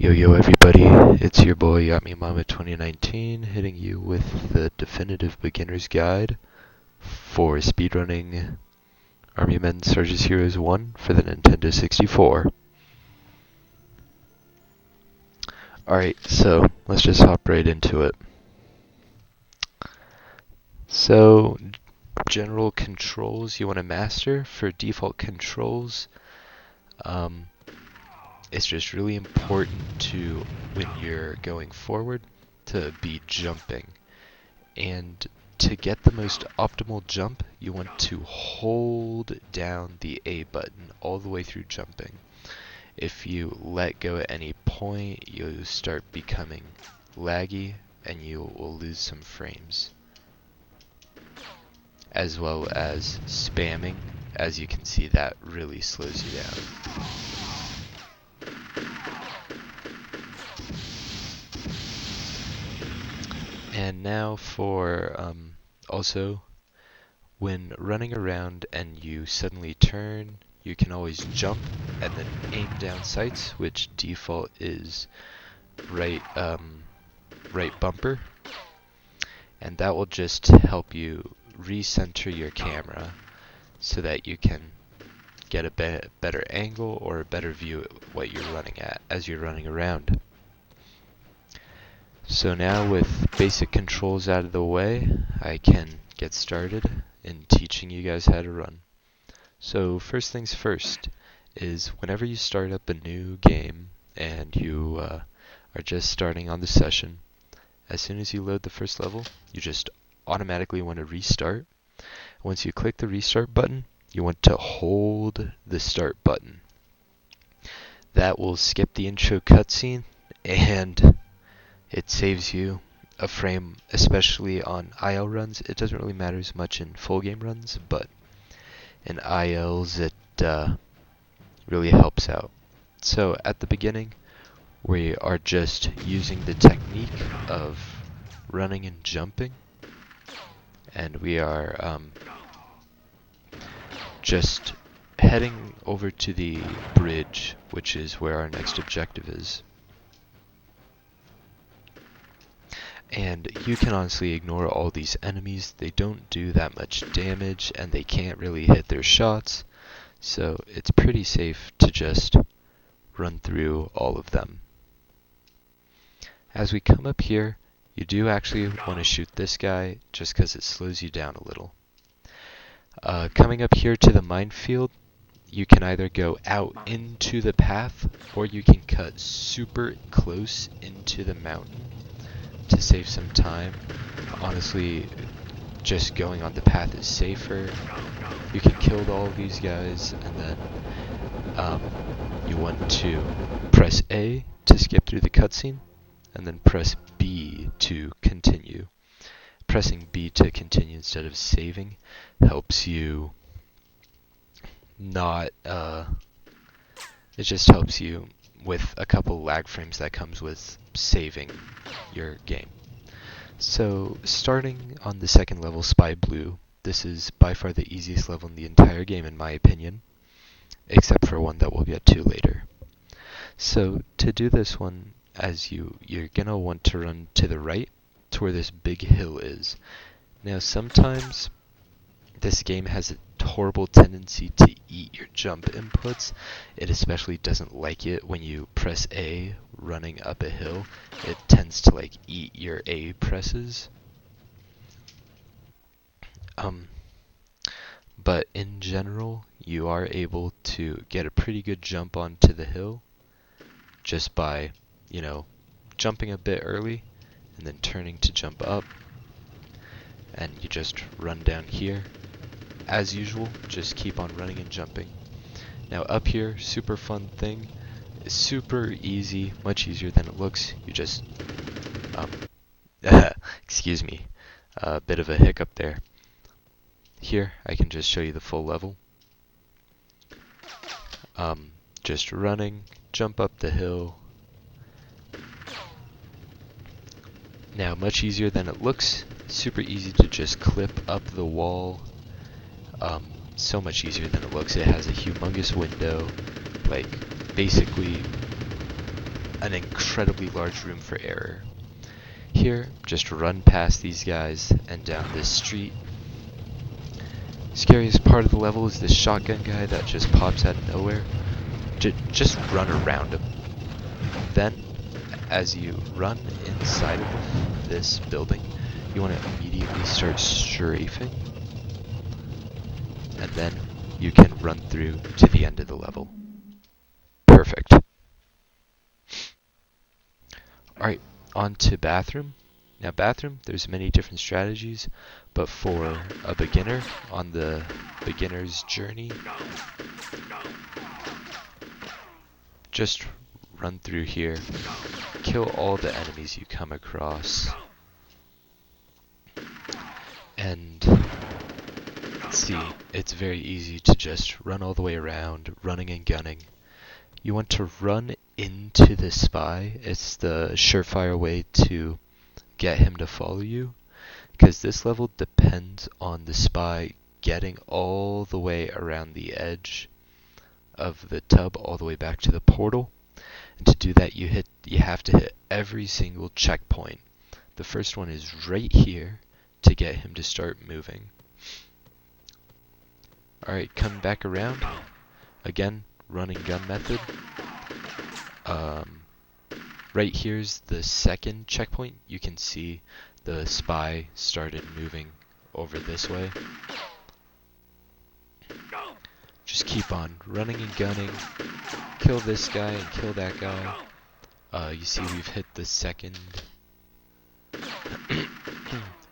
Yo yo everybody, it's your boy Yami Mama 2019 hitting you with the definitive beginner's guide for speedrunning Army Men Sarge's Heroes 1 for the Nintendo 64. Alright, so let's just hop right into it. So, general controls you want to master. For default controls, it's just really important to, when you're going forward, to be jumping. And to get the most optimal jump, you want to hold down the A button all the way through jumping. If you let go at any point, you start becoming laggy and you will lose some frames. As well as spamming, as you can see, that really slows you down. And now for also, when running around and you suddenly turn, you can always jump and then aim down sights, which default is right bumper, and that will just help you recenter your camera so that you can get a better angle or a better view at what you're running at as you're running around. So now with basic controls out of the way, I can get started in teaching you guys how to run. So first things first is whenever you start up a new game and you are just starting on the session, as soon as you load the first level, you just automatically want to restart. Once you click the restart button, you want to hold the start button. That will skip the intro cutscene and it saves you a frame, especially on IL runs. It doesn't really matter as much in full game runs, but in ILs it really helps out. So at the beginning, we are just using the technique of running and jumping, and we are just heading over to the bridge, which is where our next objective is. And you can honestly ignore all these enemies. They don't do that much damage and they can't really hit their shots, so it's pretty safe to just run through all of them. As we come up here, you do actually want to shoot this guy just because it slows you down a little. Coming up here to the minefield, you can either go out into the path or you can cut super close into the mountain to save some time. Honestly, just going on the path is safer. You can kill all of these guys, and then you want to press A to skip through the cutscene, and then press B to continue. Pressing B to continue instead of saving helps you not, it just helps you with a couple lag frames that comes with saving your game. So starting on the second level, Spy Blue, this is by far the easiest level in the entire game in my opinion, except for one that we'll get to later. So to do this one, you're gonna want to run to the right to where this big hill is. Now sometimes this game has a horrible tendency to eat your jump inputs. It especially doesn't like it when you press A running up a hill. It tends to like eat your A presses. But in general, you are able to get a pretty good jump onto the hill just by, jumping a bit early and then turning to jump up. And you just run down here. As usual, just keep on running and jumping. Now up here, super fun thing. It's super easy, much easier than it looks. You just, excuse me, a bit of a hiccup there. Here, I can just show you the full level. Just running, jump up the hill. Now, much easier than it looks. Super easy to just clip up the wall. So much easier than it looks. It has a humongous window. Like, basically, an incredibly large room for error. Here, just run past these guys and down this street. Scariest part of the level is this shotgun guy that just pops out of nowhere. Just run around him. Then, as you run inside of this building, you want to immediately start strafing, and then you can run through to the end of the level. Perfect. Alright, on to bathroom. Now bathroom, there's many different strategies, but for a beginner on the beginner's journey, just run through here, kill all the enemies you come across, and see, it's very easy to just run all the way around, running and gunning. You want to run into the spy. It's the surefire way to get him to follow you, because this level depends on the spy getting all the way around the edge of the tub all the way back to the portal. And to do that, you have to hit every single checkpoint. The first one is right here to get him to start moving. Alright, come back around. Again, run and gun method. Right here's the second checkpoint. You can see the spy started moving over this way. Just keep on running and gunning. Kill this guy and kill that guy. You see we've hit the second...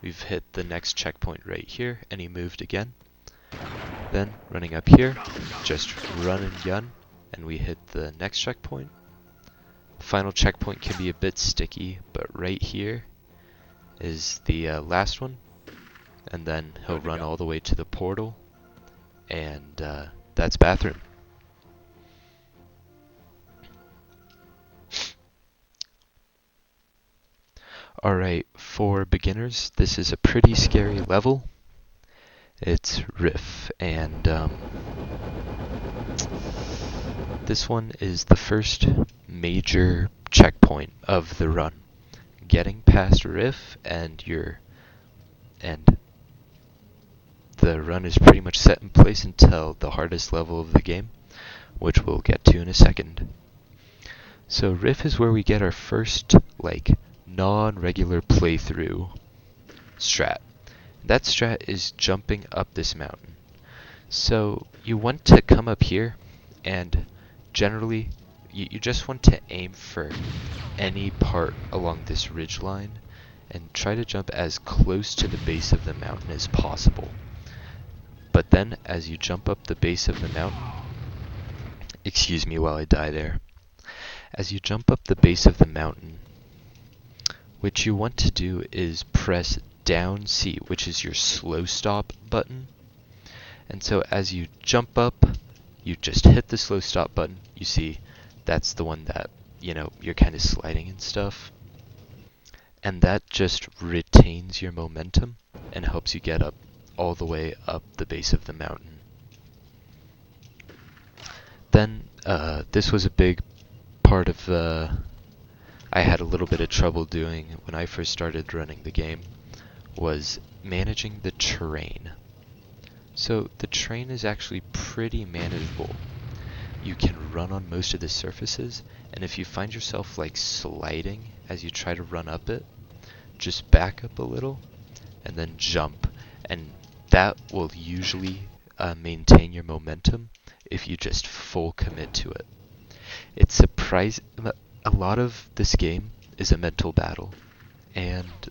we've hit the next checkpoint right here, and he moved again. Then, running up here, just run and gun, and we hit the next checkpoint. The final checkpoint can be a bit sticky, but right here is the last one, and then he'll run all the way to the portal, and that's bathroom. Alright, for beginners, this is a pretty scary level. It's Riff, and this one is the first major checkpoint of the run. Getting past Riff, and the run is pretty much set in place until the hardest level of the game, which we'll get to in a second. So Riff is where we get our first, non-regular playthrough strat. That strat is jumping up this mountain. So you want to come up here, and generally you just want to aim for any part along this ridge line and try to jump as close to the base of the mountain as possible. But then as you jump up the base of the mountain, excuse me while I die there. As you jump up the base of the mountain, what you want to do is press down C, which is your slow stop button. And so as you jump up, you just hit the slow stop button. You see, that's the one that, you're kind of sliding and stuff. And that just retains your momentum and helps you get up all the way up the base of the mountain. Then, this was a big part of I had a little bit of trouble doing when I first started running the game, was managing the terrain. So the terrain is actually pretty manageable. You can run on most of the surfaces, and if you find yourself sliding as you try to run up it, just back up a little and then jump, and that will usually maintain your momentum if you just full commit to it. It's surprising. A lot of this game is a mental battle, and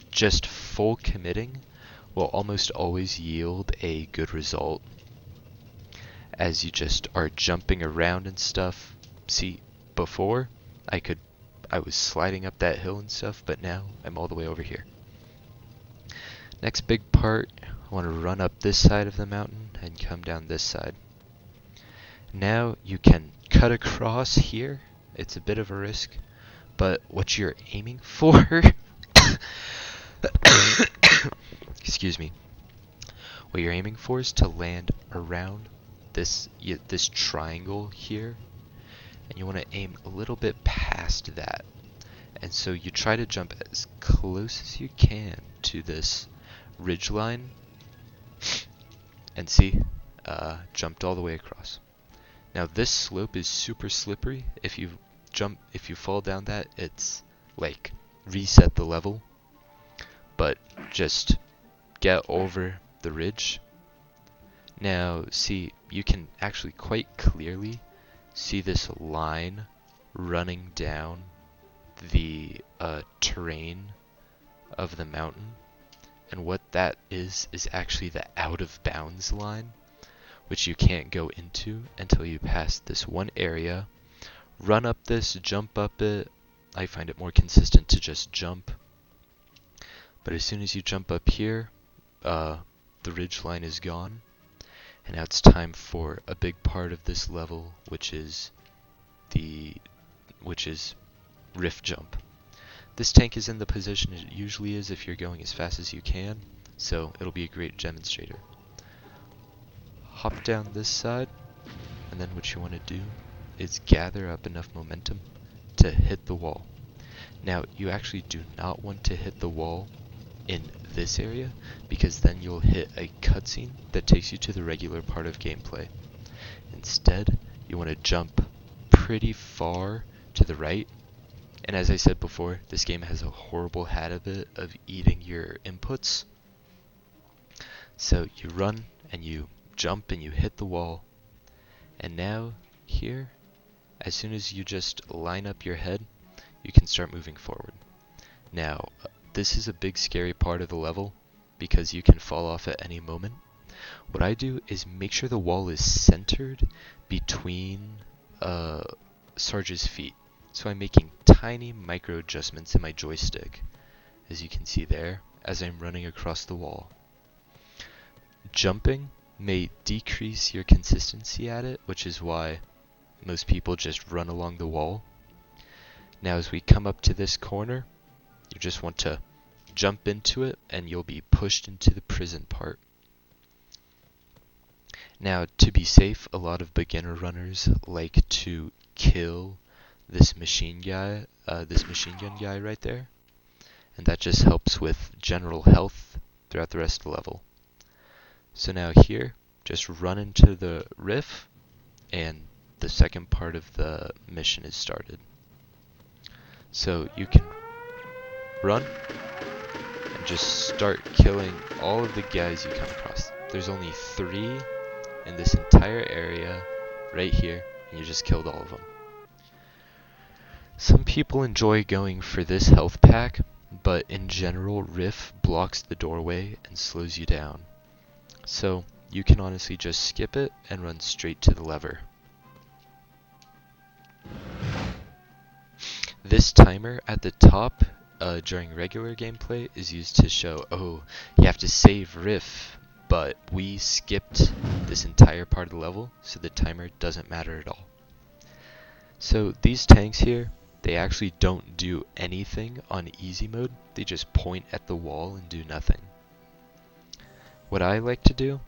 just full committing will almost always yield a good result, as you just are jumping around and stuff. See, before I was sliding up that hill and stuff, but now I'm all the way over here. Next big part, I want to run up this side of the mountain and come down this side. Now you can cut across here. It's a bit of a risk, but what you're aiming for excuse me. What you're aiming for is to land around this triangle here, and you want to aim a little bit past that. And so you try to jump as close as you can to this ridge line, and see, jumped all the way across. Now this slope is super slippery. If you fall down that, it's like reset the level. But just get over the ridge. Now see, you can actually quite clearly see this line running down the terrain of the mountain, and what that is actually the out of bounds line, which you can't go into until you pass this one area. Run up this, jump up it. I find it more consistent to just jump, but as soon as you jump up here, the ridge line is gone, and now it's time for a big part of this level, which is rift jump. This tank is in the position it usually is if you're going as fast as you can, so it'll be a great demonstrator. Hop down this side, and then what you want to do is gather up enough momentum to hit the wall. Now, you actually do not want to hit the wall in this area, because then you'll hit a cutscene that takes you to the regular part of gameplay. Instead, you want to jump pretty far to the right. And as I said before, this game has a horrible habit of eating your inputs. So you run and you jump and you hit the wall. And now here, as soon as you just line up your head, you can start moving forward. Now, this is a big scary part of the level because you can fall off at any moment. What I do is make sure the wall is centered between Sarge's feet. So I'm making tiny micro adjustments in my joystick, as you can see there, as I'm running across the wall. Jumping may decrease your consistency at it, which is why most people just run along the wall. Now as we come up to this corner, you just want to jump into it and you'll be pushed into the prison part. Now to be safe, a lot of beginner runners like to kill this machine gun guy right there, and that just helps with general health throughout the rest of the level. So now here, just run into the rift, and the second part of the mission is started. So you can run and just start killing all of the guys you come across. There's only 3 in this entire area right here, and you just killed all of them. Some people enjoy going for this health pack, but in general, Rift blocks the doorway and slows you down. So you can honestly just skip it and run straight to the lever. This timer at the top during regular gameplay is used to show, oh, you have to save Rift, but we skipped this entire part of the level, so the timer doesn't matter at all. So these tanks here, they actually don't do anything on easy mode. They just point at the wall and do nothing. What I like to do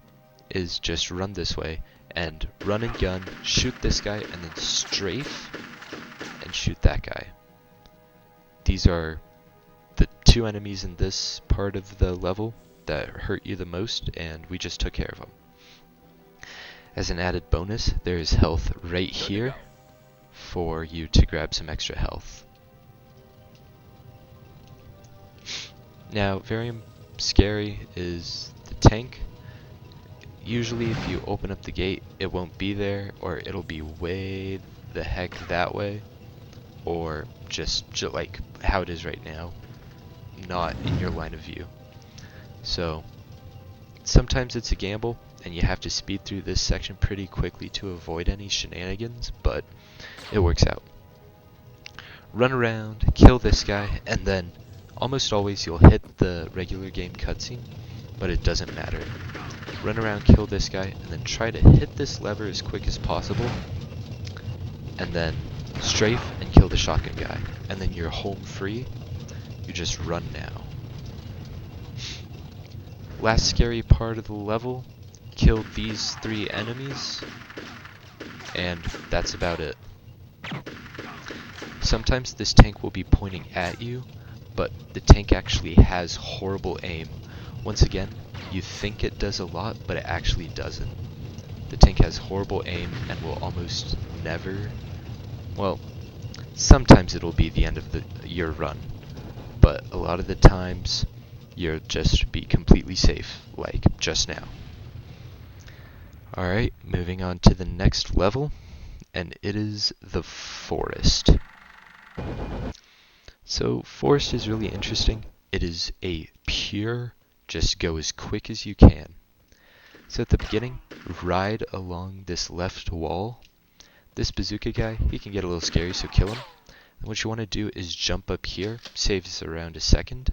is just run this way and run and gun, shoot this guy, and then strafe and shoot that guy. These are the 2 enemies in this part of the level that hurt you the most, and we just took care of them. As an added bonus, there is health right here for you to grab some extra health. Now, very scary is the tank. Usually if you open up the gate, it won't be there, or it'll be way the heck that way, or just like how it is right now, not in your line of view. So sometimes it's a gamble, and you have to speed through this section pretty quickly to avoid any shenanigans, but it works out. Run around, kill this guy, and then almost always you'll hit the regular game cutscene, but it doesn't matter. Run around, kill this guy, and then try to hit this lever as quick as possible, and then strafe and kill the shotgun guy, and then you're home free. You just run now. Last scary part of the level, kill these 3 enemies, and that's about it. sometimes this tank will be pointing at you, but the tank actually has horrible aim. Once again, you think it does a lot, but it actually doesn't. The tank has horrible aim and will almost never, well, sometimes it'll be the end of your run, but a lot of the times you'll just be completely safe, like just now. Alright, moving on to the next level, and it is the forest. So forest is really interesting. It is a pure, just go as quick as you can. So at the beginning, ride along this left wall. This bazooka guy, he can get a little scary, so kill him. And what you want to do is jump up here, saves around a second.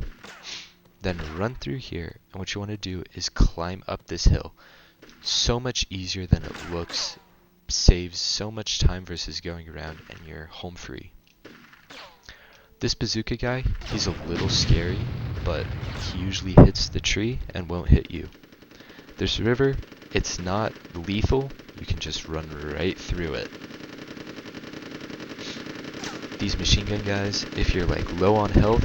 Then run through here, and what you want to do is climb up this hill. So much easier than it looks, saves so much time versus going around, and you're home free. This bazooka guy, he's a little scary, but he usually hits the tree and won't hit you. This river, it's not lethal, you can just run right through it. These machine gun guys, if you're like low on health,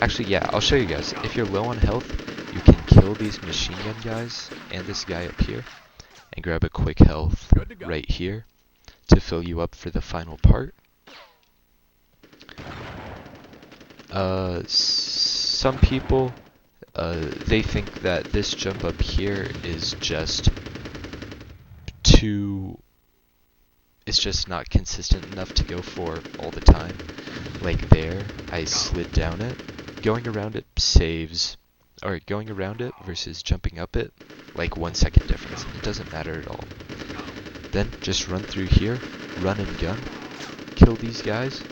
actually yeah, I'll show you guys. If you're low on health, you can kill these machine gun guys and this guy up here, and grab a quick health right here to fill you up for the final part. Some people, they think that this jump up here is just it's just not consistent enough to go for all the time. Like there, I slid down it. Going around it saves, or going around it versus jumping up it, like 1 second difference. It doesn't matter at all. Then just run through here, run and gun, kill these guys,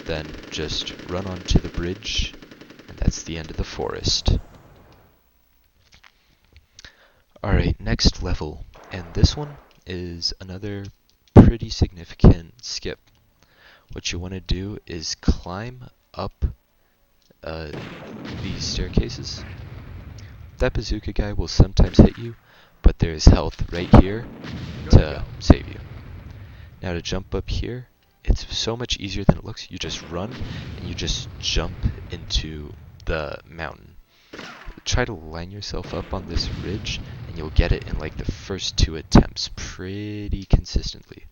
then just run onto the bridge, and that's the end of the forest. Alright, next level, and this one is another pretty significant skip. What you want to do is climb up these staircases. That bazooka guy will sometimes hit you, but there is health right here to save you. Now to jump up here, it's so much easier than it looks. You just run and you just jump into the mountain. Try to line yourself up on this ridge and you'll get it in like the first 2 attempts pretty consistently.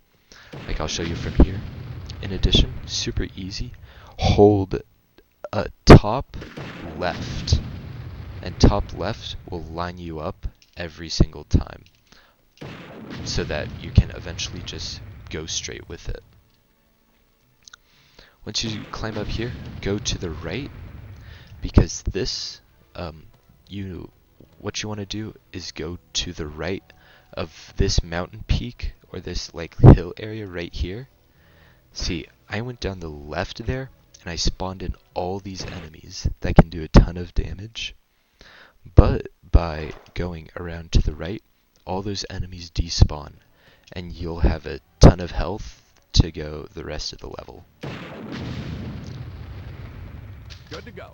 Like I'll show you from here. In addition, super easy, hold top left, and top left will line you up every single time so that you can eventually just go straight with it. Once you climb up here, go to the right, because this, what you want to do is go to the right of this mountain peak, or this like hill area right here. See, I went down the left there, and I spawned in all these enemies that can do a ton of damage. But by going around to the right, all those enemies despawn, and you'll have a ton of health to go the rest of the level. Good to go.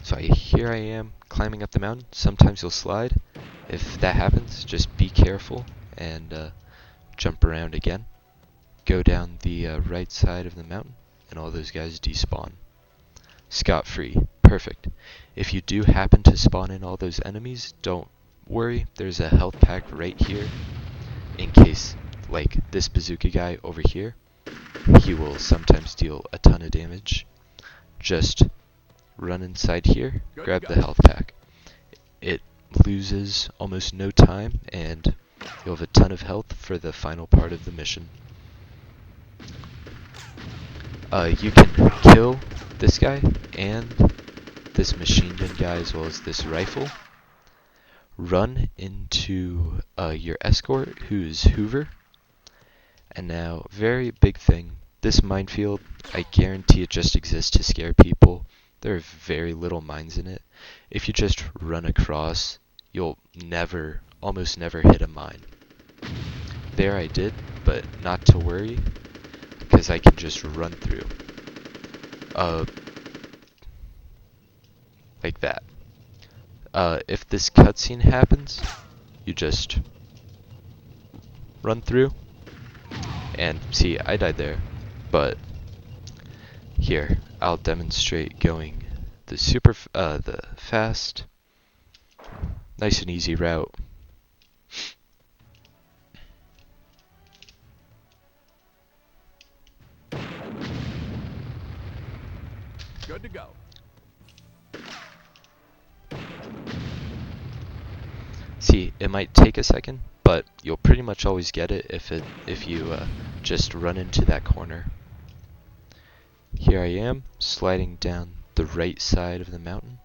So here I am climbing up the mountain. Sometimes you'll slide. If that happens, just be careful and jump around again. Go down the right side of the mountain, and all those guys despawn. Scot-free. Perfect. If you do happen to spawn in all those enemies, don't worry. There's a health pack right here in case, like this bazooka guy over here, he will sometimes deal a ton of damage. Just run inside here, grab the health pack. It loses almost no time, and you'll have a ton of health for the final part of the mission. You can kill this guy and this machine gun guy as well as this rifle. Run into your escort, who's Hoover. And now, very big thing, this minefield, I guarantee it just exists to scare people. There are very little mines in it. If you just run across, you'll almost never hit a mine. There I did, but not to worry, because I can just run through. Like that. If this cutscene happens, you just run through. And see, I died there, but here, I'll demonstrate going the fast, nice and easy route. Good to go. See, it might take a second, but you'll pretty much always get it if you just run into that corner. Here I am, sliding down the right side of the mountain,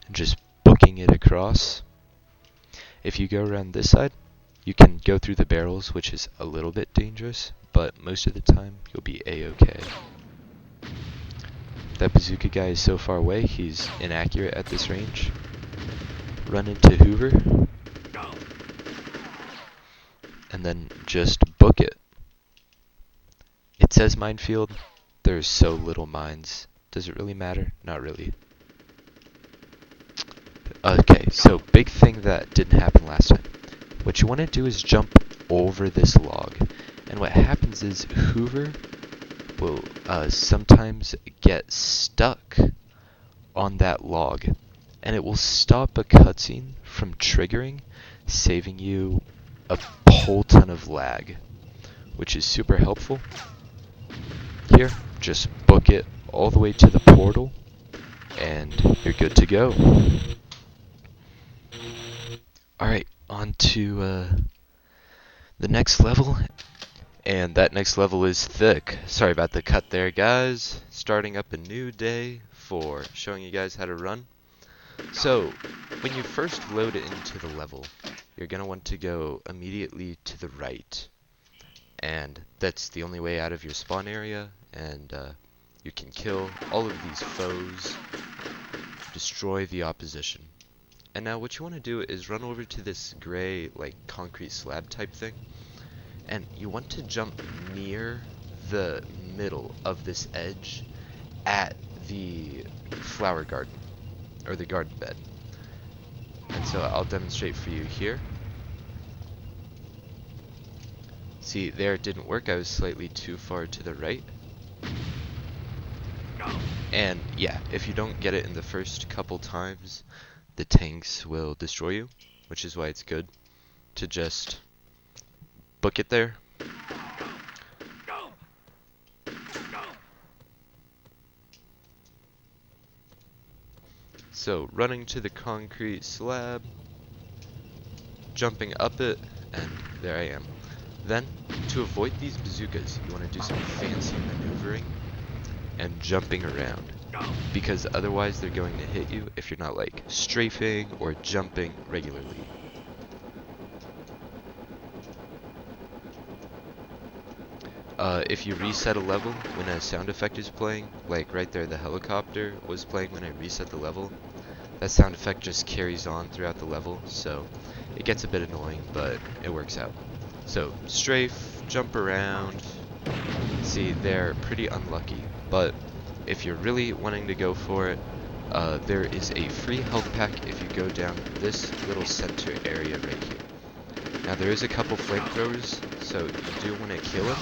and just booking it across. If you go around this side, you can go through the barrels, which is a little bit dangerous, but most of the time, you'll be a-okay. That bazooka guy is so far away, he's inaccurate at this range. Run into Hoover, and then just book it. It says minefield. There's so little mines. Does it really matter? Not really. Okay, so big thing that didn't happen last time. What you want to do is jump over this log. And what happens is Hoover will sometimes get stuck on that log. And it will stop a cutscene from triggering, saving you a whole ton of lag, which is super helpful. Here, just book it all the way to the portal, and you're good to go. Alright, on to the next level, and that next level is thick. Sorry about the cut there, guys. Starting up a new day for showing you guys how to run. So, when you first load it into the level, you're going to want to go immediately to the right. And that's the only way out of your spawn area, and you can kill all of these foes, destroy the opposition. And now what you want to do is run over to this gray, like, concrete slab type thing, and you want to jump near the middle of this edge at the flower garden, or the garden bed. And so I'll demonstrate for you here. See, there it didn't work. I was slightly too far to the right. And yeah, if you don't get it in the first couple times, the tanks will destroy you, which is why it's good to just book it there. So, running to the concrete slab, jumping up it, and there I am. Then, to avoid these bazookas, you want to do some fancy maneuvering and jumping around, because otherwise they're going to hit you if you're not like strafing or jumping regularly. If you reset a level when a sound effect is playing, like right there the helicopter was playing when I reset the level, that sound effect just carries on throughout the level, so it gets a bit annoying, but it works out. So, strafe, jump around. See, they're pretty unlucky, but if you're really wanting to go for it, there is a free health pack if you go down this little center area right here. Now, there is a couple flamethrowers, so you do want to kill them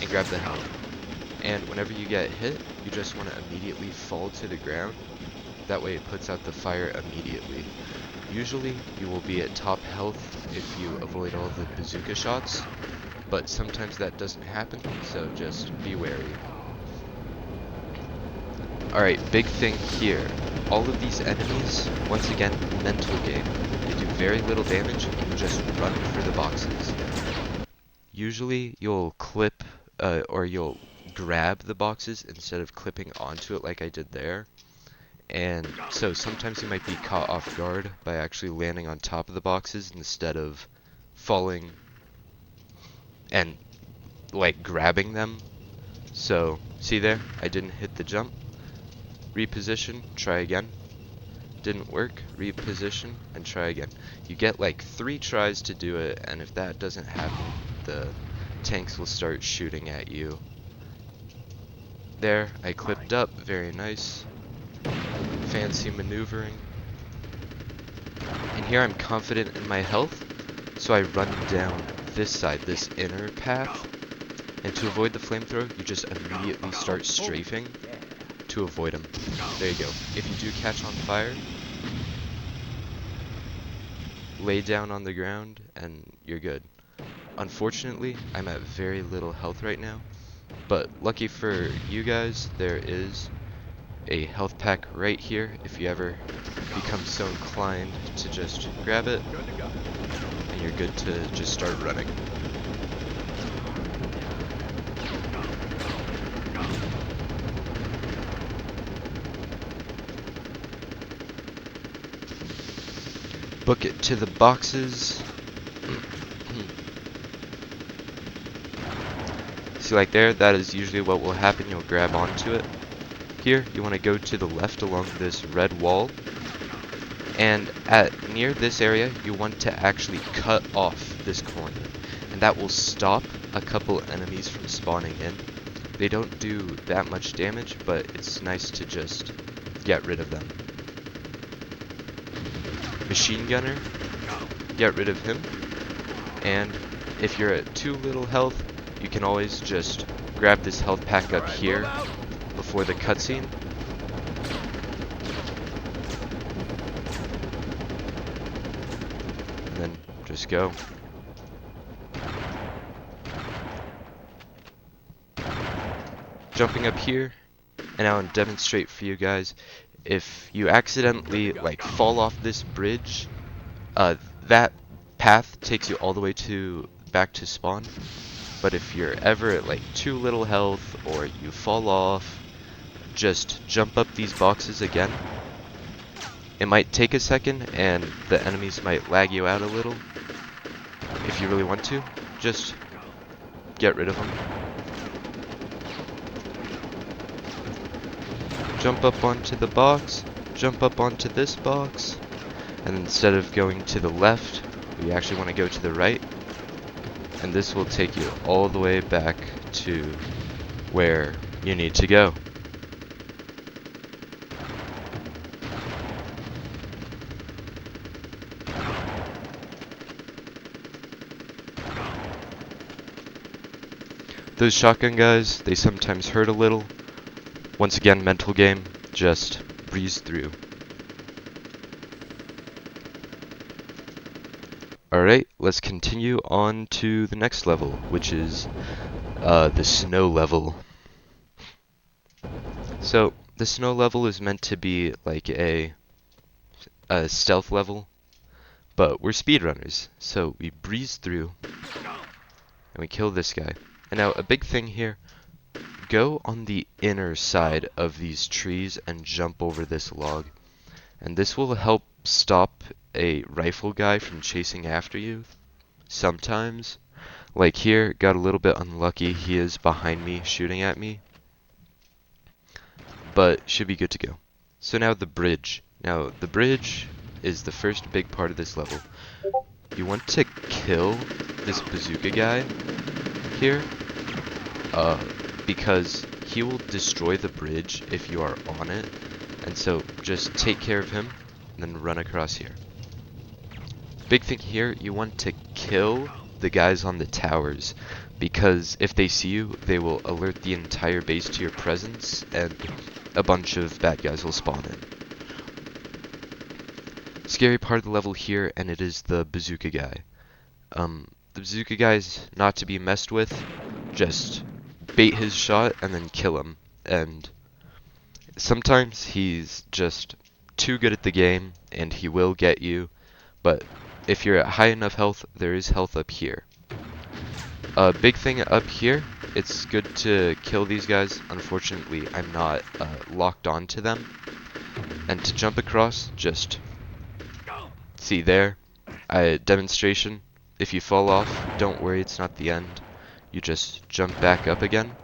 and grab the health. And whenever you get hit, you just want to immediately fall to the ground. That way it puts out the fire immediately. Usually you will be at top health if you avoid all the bazooka shots, but sometimes that doesn't happen, so just be wary. Alright, big thing here. All of these enemies, once again, mental game. They do very little damage and you just run for the boxes. Usually you'll clip, or you'll grab the boxes instead of clipping onto it like I did there. And so sometimes you might be caught off guard by actually landing on top of the boxes instead of falling and like grabbing them. So see there, I didn't hit the jump. Reposition, try again. Didn't work, reposition, and try again. You get like 3 tries to do it, and if that doesn't happen, the tanks will start shooting at you. There, I clipped up, very nice. Fancy maneuvering. And here I'm confident in my health, So I run down this side, this inner path, and to avoid the flamethrower, you just immediately start strafing to avoid them. There you go. If you do catch on fire, lay down on the ground and you're good. Unfortunately, I'm at very little health right now, but lucky for you guys, there is a health pack right here if you ever become so inclined to just grab it, Good to go. and you're good to just start running. Book it to the boxes. See, like there, that is usually what will happen. You'll grab onto it. Here, you want to go to the left along this red wall, and at near this area, you want to actually cut off this corner, and that will stop a couple enemies from spawning in. They don't do that much damage, but it's nice to just get rid of them. Machine gunner, get rid of him, and if you're at too little health, you can always just grab this health pack up here before the cutscene. And then just go. Jumping up here, and I'll demonstrate for you guys. If you accidentally like fall off this bridge, that path takes you all the way to back to spawn. But if you're ever at like too little health or you fall off, just jump up these boxes again. It might take a second and the enemies might lag you out a little. If you really want to, just get rid of them. Jump up onto the box, jump up onto this box, and instead of going to the left, we actually want to go to the right. And this will take you all the way back to where you need to go. Those shotgun guys, they sometimes hurt a little. Once again, mental game, just breeze through. Alright, let's continue on to the next level, which is the snow level. So, the snow level is meant to be like a stealth level, but we're speedrunners, so we breeze through and we kill this guy. And now, a big thing here, go on the inner side of these trees and jump over this log. And this will help stop a rifle guy from chasing after you. Sometimes, like here, got a little bit unlucky. He is behind me shooting at me, but should be good to go. So now the bridge. Now the bridge is the first big part of this level. You want to kill this bazooka guy here, because he will destroy the bridge if you are on it. And so just take care of him and then run across here. Big thing here, you want to kill the guys on the towers, because if they see you, they will alert the entire base to your presence and a bunch of bad guys will spawn in. Scary part of the level here, and it is the bazooka guy. The bazooka guy is not to be messed with. Just bait his shot and then kill him. And sometimes he's just too good at the game and he will get you, but if you're at high enough health, there is health up here. A big thing up here, it's good to kill these guys. Unfortunately, I'm not locked onto them. And to jump across, just see there, demonstration. If you fall off, don't worry, it's not the end. You just jump back up again.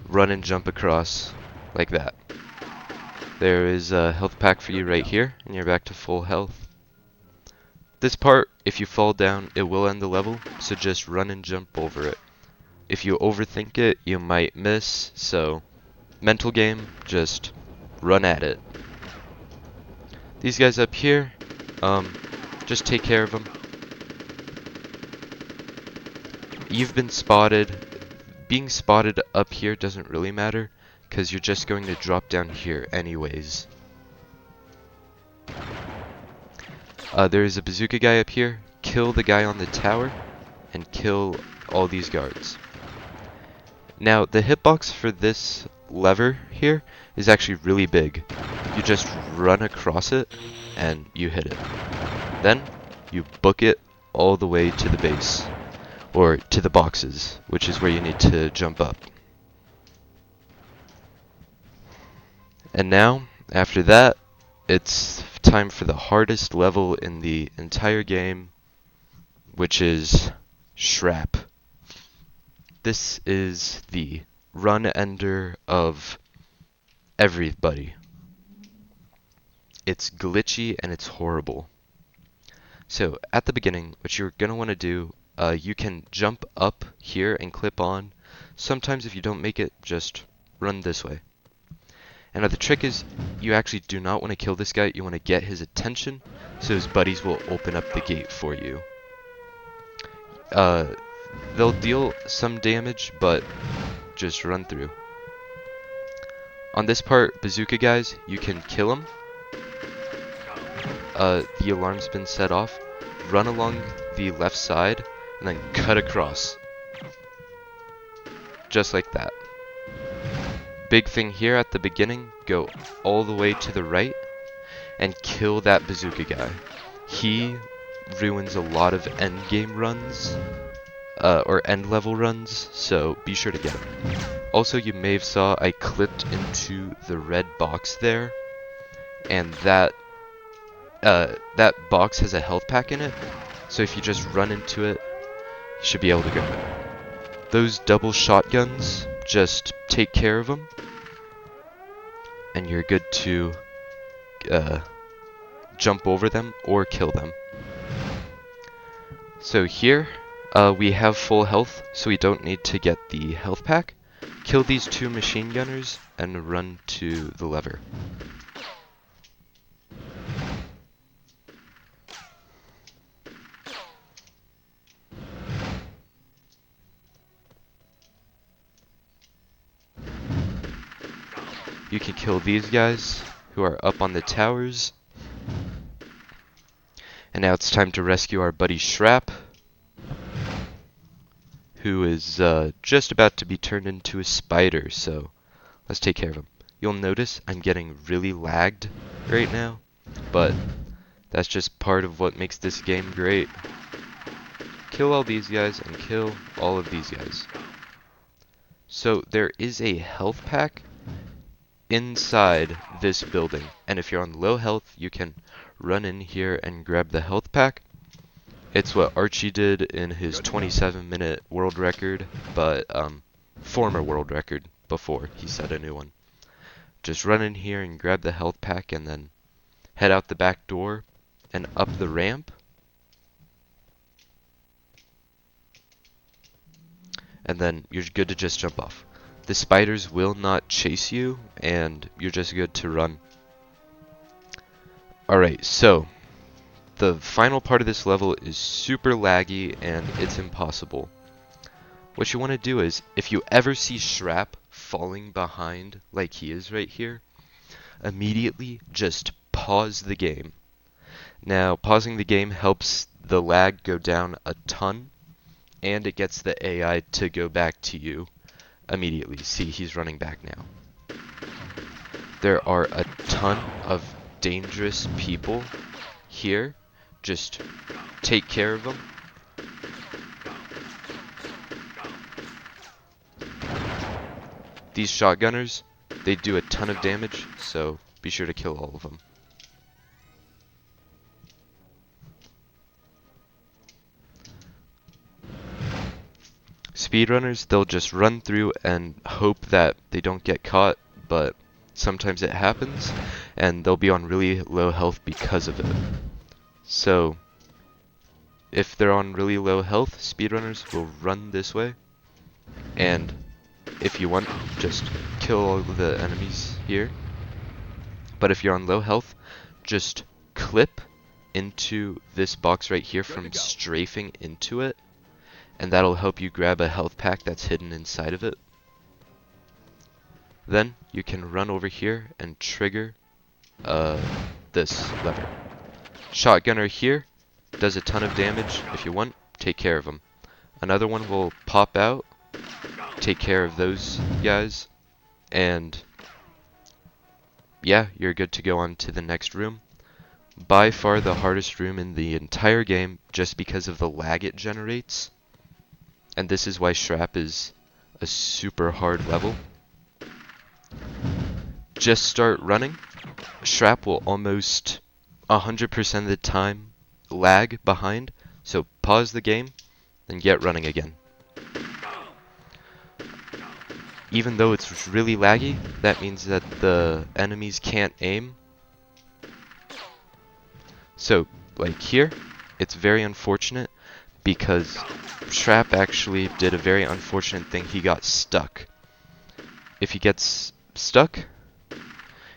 Run and jump across like that. There is a health pack for you right here, and you're back to full health. This part, if you fall down, it will end the level, so just run and jump over it. If you overthink it, you might miss, so Mental game, just run at it. These guys up here, just take care of them. You've been spotted. Being spotted up here doesn't really matter, because you're just going to drop down here anyways. There's a bazooka guy up here. Kill the guy on the tower, and kill all these guards. Now, the hitbox for this lever here is actually really big. You just run across it, and you hit it. Then, you book it all the way to the base, or to the boxes, which is where you need to jump up. And now, after that, it's time for the hardest level in the entire game, which is Shrap. This is the run ender of everybody. It's glitchy and it's horrible. So at the beginning, what you're going to want to do, you can jump up here and clip on. Sometimes if you don't make it, just run this way. And now the trick is, you actually do not want to kill this guy, you want to get his attention, so his buddies will open up the gate for you. They'll deal some damage, but just run through. On this part, bazooka guys, you can kill them. The alarm's been set off. Run along the left side, and then cut across. Just like that. Big thing here at the beginning, go all the way to the right, and kill that bazooka guy. He ruins a lot of end game runs, or end level runs, so be sure to get him. Also, you may have saw I clipped into the red box there, and that box has a health pack in it, so if you just run into it, you should be able to grab it. Those double shotguns, just take care of them, and you're good to jump over them or kill them. So here, we have full health, so we don't need to get the health pack. Kill these two machine gunners and run to the lever. You can kill these guys who are up on the towers. And now it's time to rescue our buddy Shrap, who is just about to be turned into a spider, so let's take care of him. You'll notice I'm getting really lagged right now, but that's just part of what makes this game great. Kill all these guys and kill all of these guys. So there is a health pack inside this building, and if you're on low health, you can run in here and grab the health pack. It's what Archie did in his 27-minute world record, but former world record before he set a new one. Just run in here and grab the health pack and then head out the back door and up the ramp. And then you're good to just jump off. The spiders will not chase you, and you're just good to run. Alright, so the final part of this level is super laggy and it's impossible. What you want to do is, if you ever see Shrap falling behind like he is right here, immediately just pause the game. Now, pausing the game helps the lag go down a ton, and it gets the AI to go back to you immediately. See, he's running back now. There are a ton of dangerous people here. Just take care of them. These shotgunners, they do a ton of damage, so be sure to kill all of them. Speedrunners, they'll just run through and hope that they don't get caught, but sometimes it happens, and they'll be on really low health because of it. So, if they're on really low health, speedrunners will run this way, and if you want, just kill all the enemies here. But if you're on low health, just clip into this box right here from strafing into it, and that'll help you grab a health pack that's hidden inside of it. Then you can run over here and trigger this lever. Shotgunner here does a ton of damage. If you want, take care of them. Another one will pop out, take care of those guys, and yeah, you're good to go on to the next room. By far the hardest room in the entire game, just because of the lag it generates. And this is why Shrap is a super hard level. Just start running. Shrap will almost 100% of the time lag behind, so pause the game, then get running again. Even though it's really laggy, that means that the enemies can't aim. So, like here, it's very unfortunate because Shrap actually did a very unfortunate thing. He got stuck. If he gets stuck,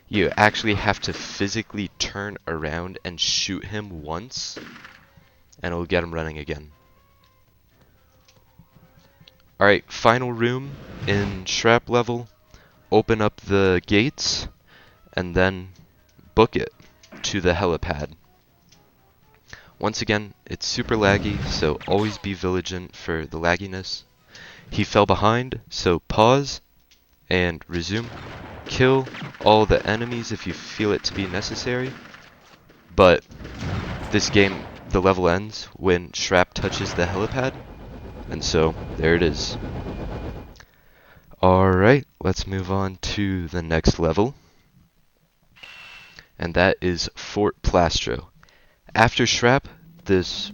you actually have to physically turn around and shoot him once, and it'll get him running again. Alright, final room in Shrap level. Open up the gates, and then book it to the helipad. Once again, it's super laggy, so always be vigilant for the lagginess. He fell behind, so pause and resume. Kill all the enemies if you feel it to be necessary. But this game, the level ends when Shrap touches the helipad, and so there it is. Alright, let's move on to the next level, and that is Fort Plastro. After Shrap, this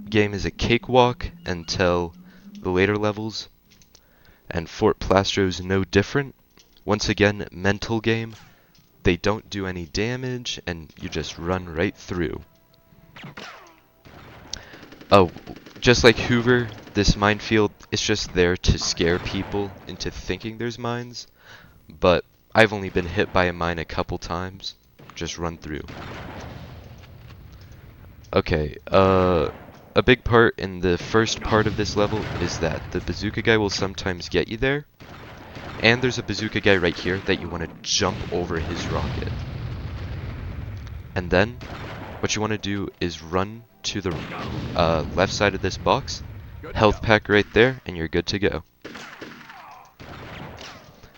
game is a cakewalk until the later levels, and Fort Plastro is no different. Once again, mental game. They don't do any damage, and you just run right through. Oh, just like Hoover, this minefield is just there to scare people into thinking there's mines, but I've only been hit by a mine a couple times. Just run through. Okay, a big part in the first part of this level is that the bazooka guy will sometimes get you there. And there's a bazooka guy right here that you want to jump over his rocket. And then, what you want to do is run to the left side of this box, health pack right there, and you're good to go.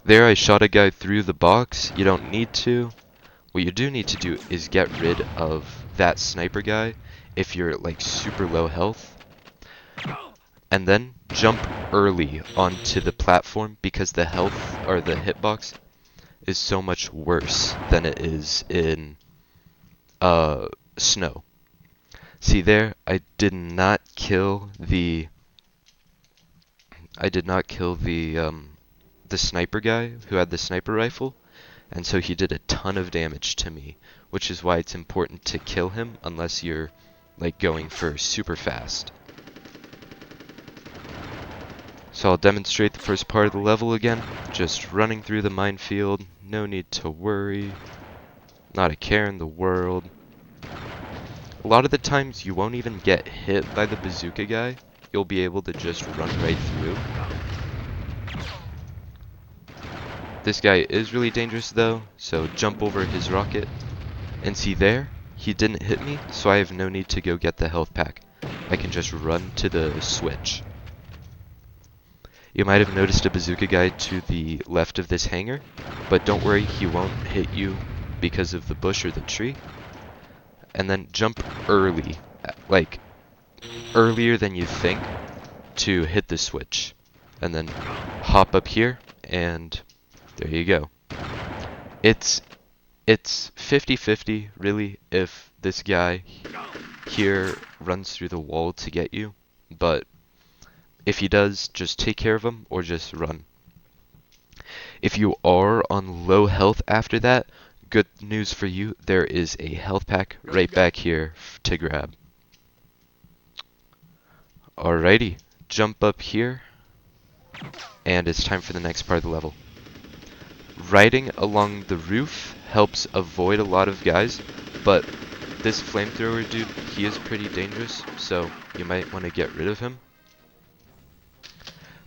There I shot a guy through the box. You don't need to. What you do need to do is get rid of that sniper guy if you're like super low health. And then jump early onto the platform because the health or the hitbox is so much worse than it is in snow. See there, I did not kill the sniper guy who had the sniper rifle, and so he did a ton of damage to me, which is why it's important to kill him unless you're like going for super fast. So I'll demonstrate the first part of the level again, just running through the minefield, no need to worry, not a care in the world. A lot of the times you won't even get hit by the bazooka guy, you'll be able to just run right through. This guy is really dangerous though, so jump over his rocket, and see there, he didn't hit me, so I have no need to go get the health pack. I can just run to the switch. You might have noticed a bazooka guy to the left of this hangar, but don't worry, he won't hit you because of the bush or the tree. And then jump early, like earlier than you think, to hit the switch. And then hop up here, and there you go. It's 50-50 really if this guy here runs through the wall to get you, but if he does, just take care of him or just run. If you are on low health after that, good news for you, there is a health pack right back here to grab. Alrighty, jump up here, and it's time for the next part of the level. Riding along the roof helps avoid a lot of guys, but this flamethrower dude, he is pretty dangerous, so you might want to get rid of him.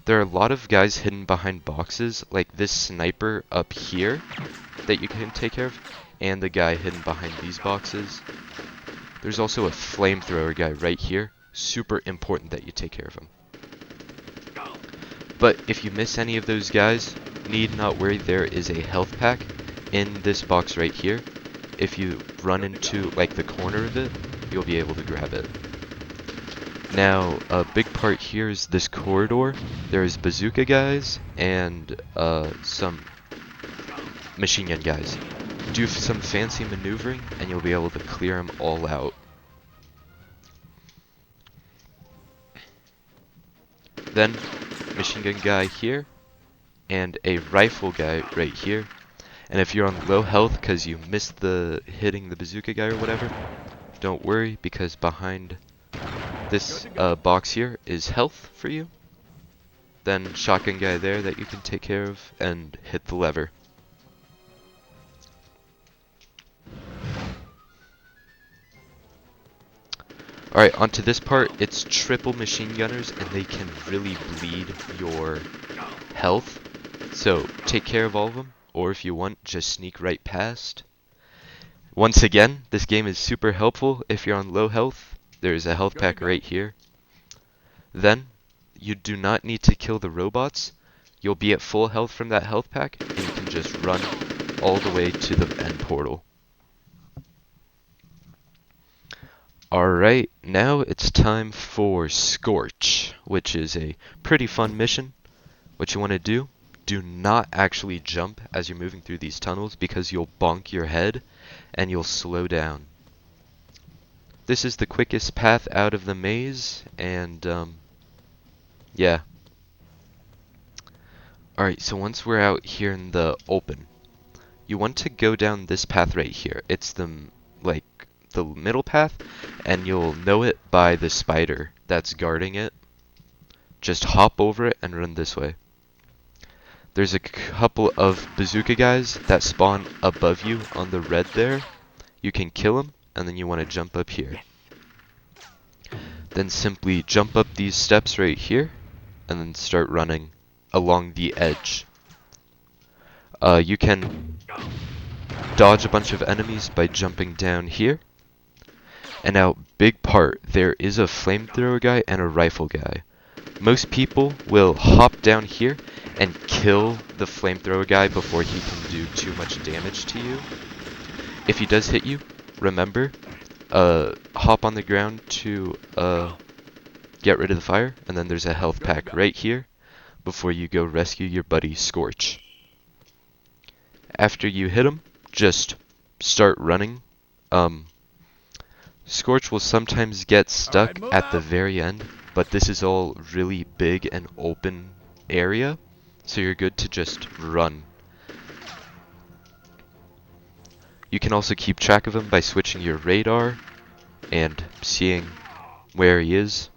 There are a lot of guys hidden behind boxes, like this sniper up here that you can take care of, and the guy hidden behind these boxes. There's also a flamethrower guy right here. Super important that you take care of him. But if you miss any of those guys, need not worry, there is a health pack in this box right here. If you run into like the corner of it, you'll be able to grab it. Now, a big part here is this corridor. There's bazooka guys and some machine gun guys. Do some fancy maneuvering and you'll be able to clear them all out. Then, machine gun guy here, and a rifle guy right here. And if you're on low health because you missed the hitting the bazooka guy or whatever, don't worry, because behind this box here is health for you. Then shotgun guy there that you can take care of and hit the lever. Alright, onto this part, it's triple machine gunners and they can really bleed your health. So take care of all of them, or if you want, just sneak right past. Once again, this game is super helpful if you're on low health. There's a health pack right here. Then, you do not need to kill the robots. You'll be at full health from that health pack, and you can just run all the way to the end portal. Alright, now it's time for Scorch, which is a pretty fun mission. What you want to do not actually jump as you're moving through these tunnels because you'll bonk your head and you'll slow down. This is the quickest path out of the maze, and yeah. Alright, so once we're out here in the open, you want to go down this path right here. It's the middle path, and you'll know it by the spider that's guarding it. Just hop over it and run this way. There's a couple of bazooka guys that spawn above you on the red there. You can kill them, and then you want to jump up here. Then simply jump up these steps right here, and then start running along the edge. You can dodge a bunch of enemies by jumping down here. And now, big part, there is a flamethrower guy and a rifle guy. Most people will hop down here and kill the flamethrower guy before he can do too much damage to you. If he does hit you, remember, hop on the ground to get rid of the fire, and then there's a health pack right here before you go rescue your buddy Scorch. After you hit him, just start running. Scorch will sometimes get stuck at the very end, but this is all really big and open area, so you're good to just run. You can also keep track of him by switching your radar and seeing where he is.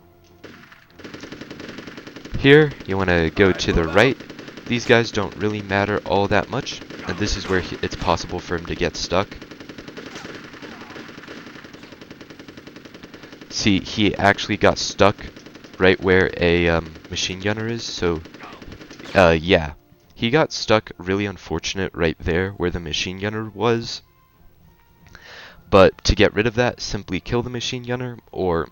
Here, you want to go to the right. These guys don't really matter all that much, and this is where it's possible for him to get stuck. See, he actually got stuck right where a machine gunner is, so yeah. He got stuck, really unfortunate, right there where the machine gunner was. But to get rid of that, simply kill the machine gunner, or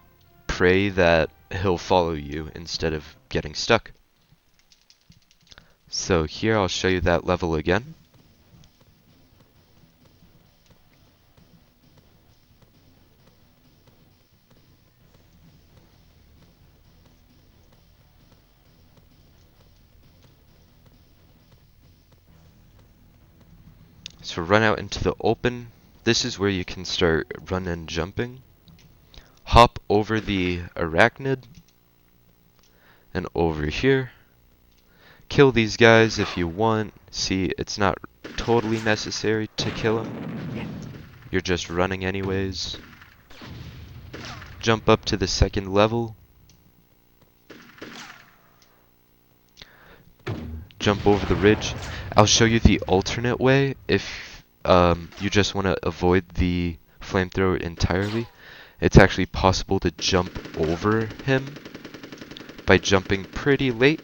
pray that he'll follow you instead of getting stuck. So here I'll show you that level again. So run out into the open. This is where you can start running and jumping. Hop over the arachnid and over here. Kill these guys if you want. See, it's not totally necessary to kill them. You're just running anyways. Jump up to the second level. jump over the ridge. I'll show you the alternate way if you just want to avoid the flamethrower entirely. It's actually possible to jump over him by jumping pretty late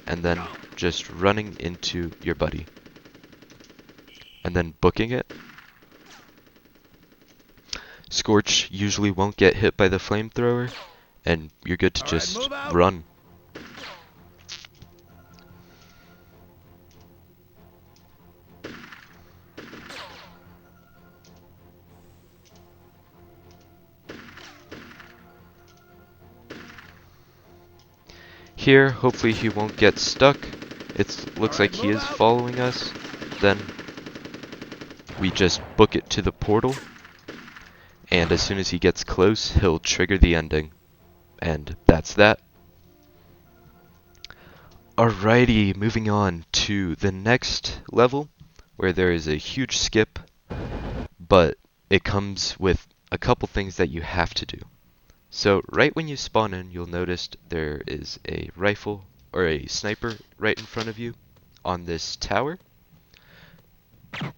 and then just running into your buddy and then booking it. Scorch usually won't get hit by the flamethrower, and you're good to just run. Here, hopefully he won't get stuck. It looks like he is following us. Then we just book it to the portal, and as soon as he gets close, he'll trigger the ending. And that's that. Alrighty, moving on to the next level, where there is a huge skip, but it comes with a couple things that you have to do. So right when you spawn in, you'll notice there is a rifle or a sniper right in front of you on this tower.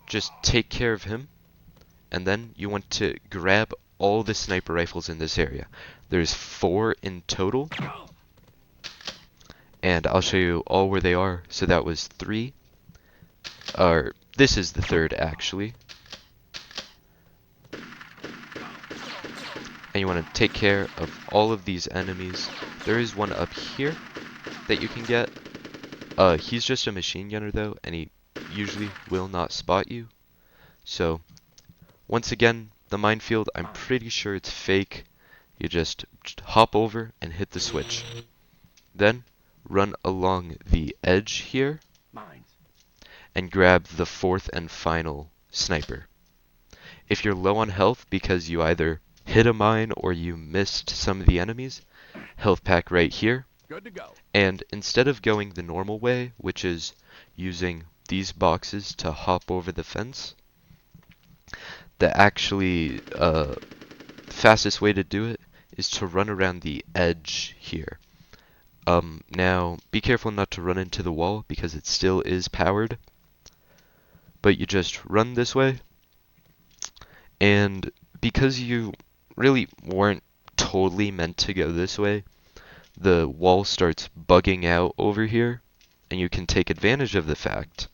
Just take care of him, and then you want to grab all the sniper rifles in this area. There's 4 in total, and I'll show you all where they are. So that was 3, or this is the 3rd actually. And you want to take care of all of these enemies. There is one up here that you can get. He's just a machine gunner though, and he usually will not spot you. So, once again, the minefield, I'm pretty sure it's fake. You just hop over and hit the switch. Then, run along the edge here and grab the 4th and final sniper. If you're low on health because you either hit a mine or you missed some of the enemies, health pack right here. Good to go. And instead of going the normal way, which is using these boxes to hop over the fence, the actually fastest way to do it is to run around the edge here. Now, be careful not to run into the wall because it still is powered. But you just run this way, and because you really weren't totally meant to go this way, the wall starts bugging out over here, and you can take advantage of the fact.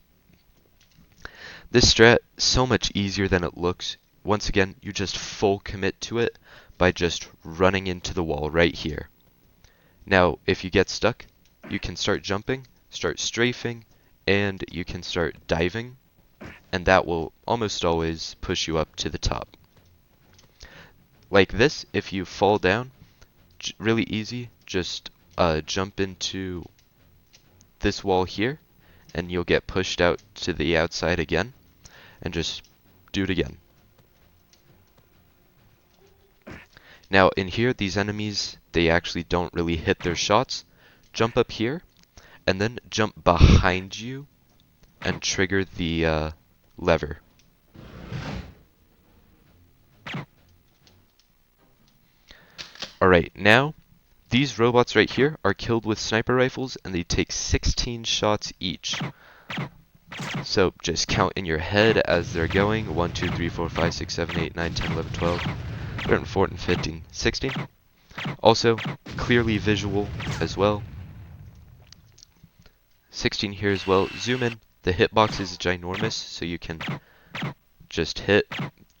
This strat is so much easier than it looks. Once again, you just full commit to it by just running into the wall right here. Now, if you get stuck, you can start jumping, start strafing, and you can start diving, and that will almost always push you up to the top. Like this, if you fall down, really easy, just jump into this wall here, and you'll get pushed out to the outside again, and just do it again. Now in here, these enemies, they actually don't really hit their shots. Jump up here, and then jump behind you, and trigger the lever. Alright, now, these robots right here are killed with sniper rifles, and they take 16 shots each. So just count in your head as they're going. 1, 2, 3, 4, 5, 6, 7, 8, 9, 10, 11, 12, 13, 14, 15, 16. Also, clearly visual as well. 16 here as well. Zoom in. The hitbox is ginormous, so you can just hit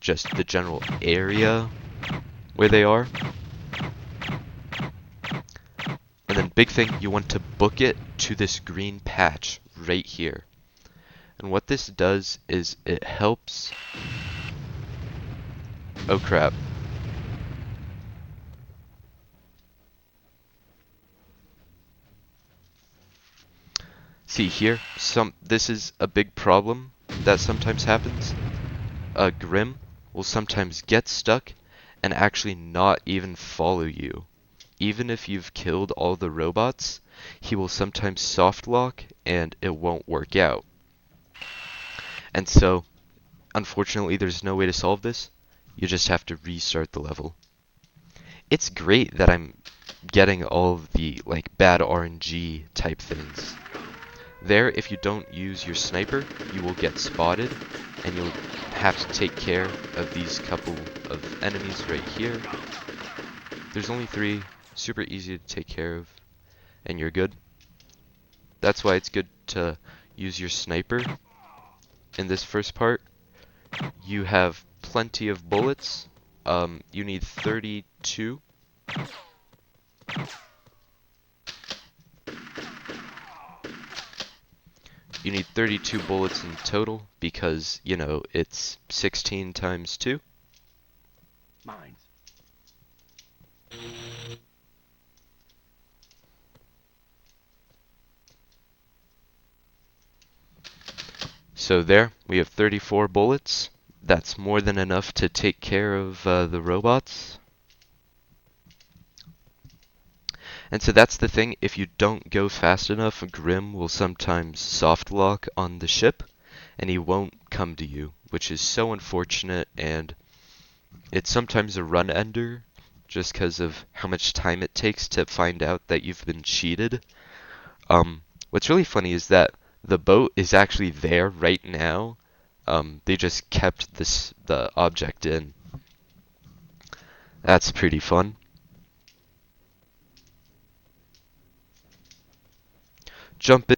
just the general area where they are. And then big thing, you want to book it to this green patch right here. And what this does is it helps... Oh crap. See here, this is a big problem that sometimes happens. Grim will sometimes get stuck and actually not even follow you. Even if you've killed all the robots, he will sometimes soft lock and it won't work out. And so, unfortunately, there's no way to solve this. You just have to restart the level. It's great that I'm getting all of the like bad RNG type things. There, if you don't use your sniper, you will get spotted, and you'll have to take care of these couple of enemies right here. There's only 3, super easy to take care of, and you're good. That's why it's good to use your sniper in this first part. You have plenty of bullets. You need 32. You need 32 bullets in total because, you know, it's 16 times 2. Mines. So there, we have 34 bullets. That's more than enough to take care of the robots. And so that's the thing, if you don't go fast enough, Grim will sometimes soft lock on the ship, and he won't come to you, which is so unfortunate, and it's sometimes a run ender, just because of how much time it takes to find out that you've been cheated. What's really funny is that the boat is actually there right now. They just kept the object in. That's pretty fun. Jump in.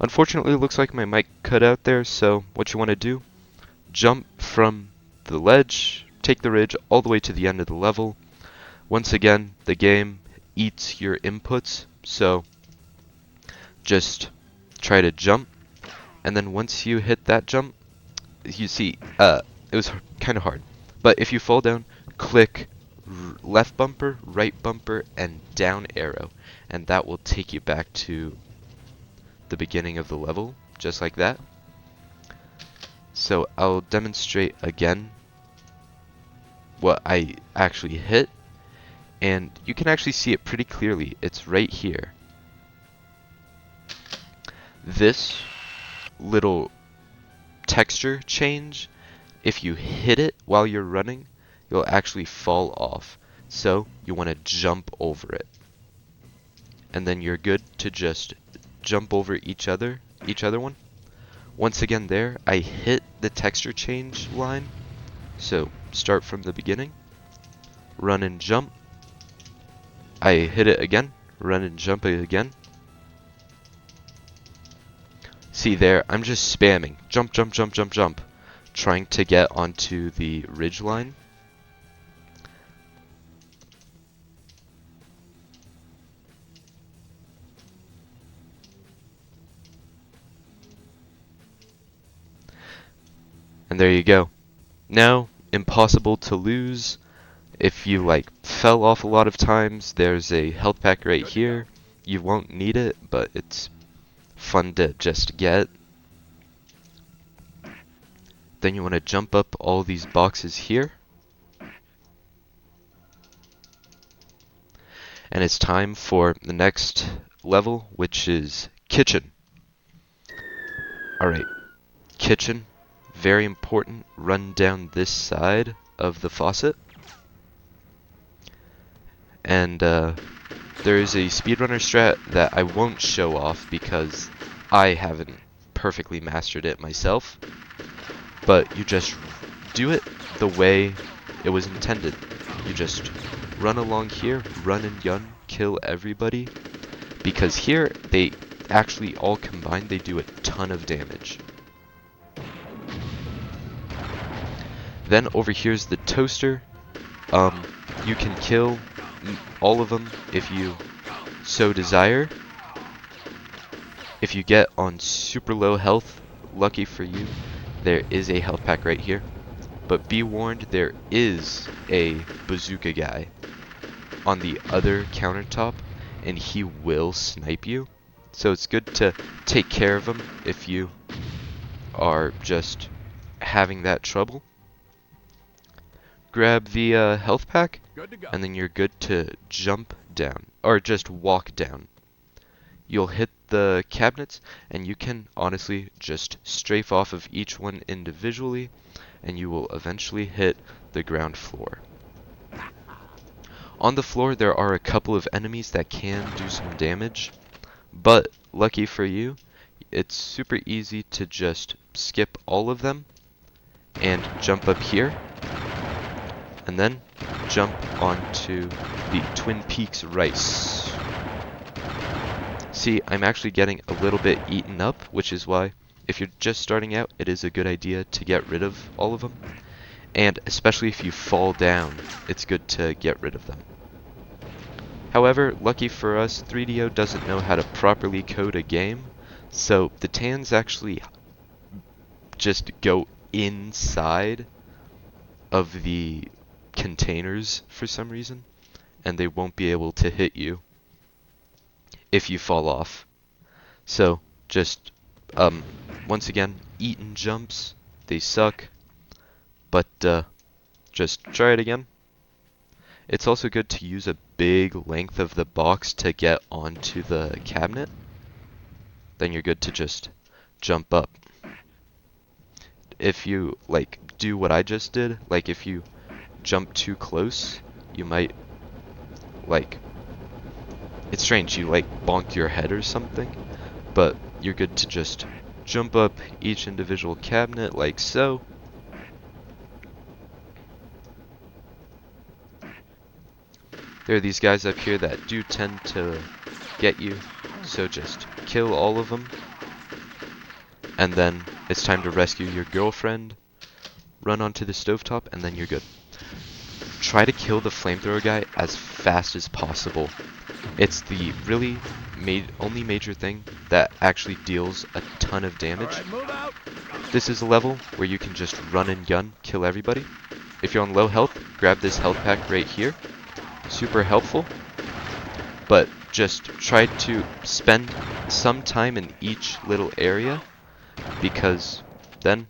Unfortunately, it looks like my mic cut out there, so what you want to do, jump from the ledge, take the ridge all the way to the end of the level. Once again, the game eats your inputs, so just try to jump, and then once you hit that jump, you see, it was kind of hard. But if you fall down, click left bumper, right bumper, and down arrow, and that will take you back to the beginning of the level, just like that. So I'll demonstrate again what I actually hit, and you can actually see it pretty clearly. It's right here. This little texture change, if you hit it while you're running, you'll actually fall off. So you want to jump over it. And then you're good to just jump over each other one. Once again there, I hit the texture change line. So start from the beginning, run and jump. I hit it again, run and jump it again. See there, I'm just spamming. Jump, jump, jump, jump, jump. Trying to get onto the ridge line. And there you go. Now, impossible to lose. If you like fell off a lot of times, there's a health pack right here. You won't need it, but it's fun to just get. Then you want to jump up all these boxes here. And it's time for the next level, which is kitchen. Alright, kitchen, very important. Run down this side of the faucet. And there is a speedrunner strat that I won't show off because I haven't perfectly mastered it myself. But you just do it the way it was intended. You just run along here, run and gun, kill everybody. Because here, they actually all combined, they do a ton of damage. Then over here's the toaster. You can kill all of them if you so desire. If you get on super low health, lucky for you, there is a health pack right here. But be warned, there is a bazooka guy on the other countertop, and he will snipe you. So it's good to take care of him if you are just having that trouble. Grab the health pack, and then you're good to jump down, or just walk down. You'll hit the cabinets, and you can honestly just strafe off of each one individually, and you will eventually hit the ground floor. On the floor, there are a couple of enemies that can do some damage, but lucky for you, it's super easy to just skip all of them and jump up here, and then jump onto the Twin Peaks rice. See, I'm actually getting a little bit eaten up, which is why, if you're just starting out, it is a good idea to get rid of all of them. And especially if you fall down, it's good to get rid of them. However, lucky for us, 3DO doesn't know how to properly code a game, so the tans actually just go inside of the containers for some reason, and they won't be able to hit you if you fall off. So just once again, eaten jumps, they suck, but just try it again. It's also good to use a big length of the box to get onto the cabinet. Then you're good to just jump up. If you like do what I just did, like if you jump too close, you might like, it's strange, you like bonk your head or something, but you're good to just jump up each individual cabinet like so. There are these guys up here that do tend to get you, so just kill all of them. And then it's time to rescue your girlfriend. Run onto the stovetop, and then you're good. Try to kill the flamethrower guy as fast as possible. It's the really only major thing that actually deals a ton of damage. This is a level where you can just run and gun, kill everybody. If you're on low health, grab this health pack right here. Super helpful, but just try to spend some time in each little area, because then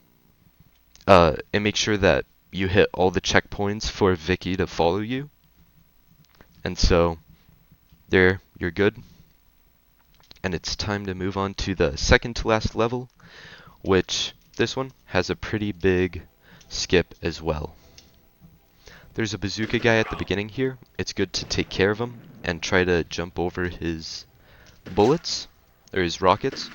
it makes sure that you hit all the checkpoints for Vicky to follow you. And so there, you're good. And it's time to move on to the second to last level, which this one has a pretty big skip as well. There's a bazooka guy at the beginning here. It's good to take care of him and try to jump over his bullets, or his rockets.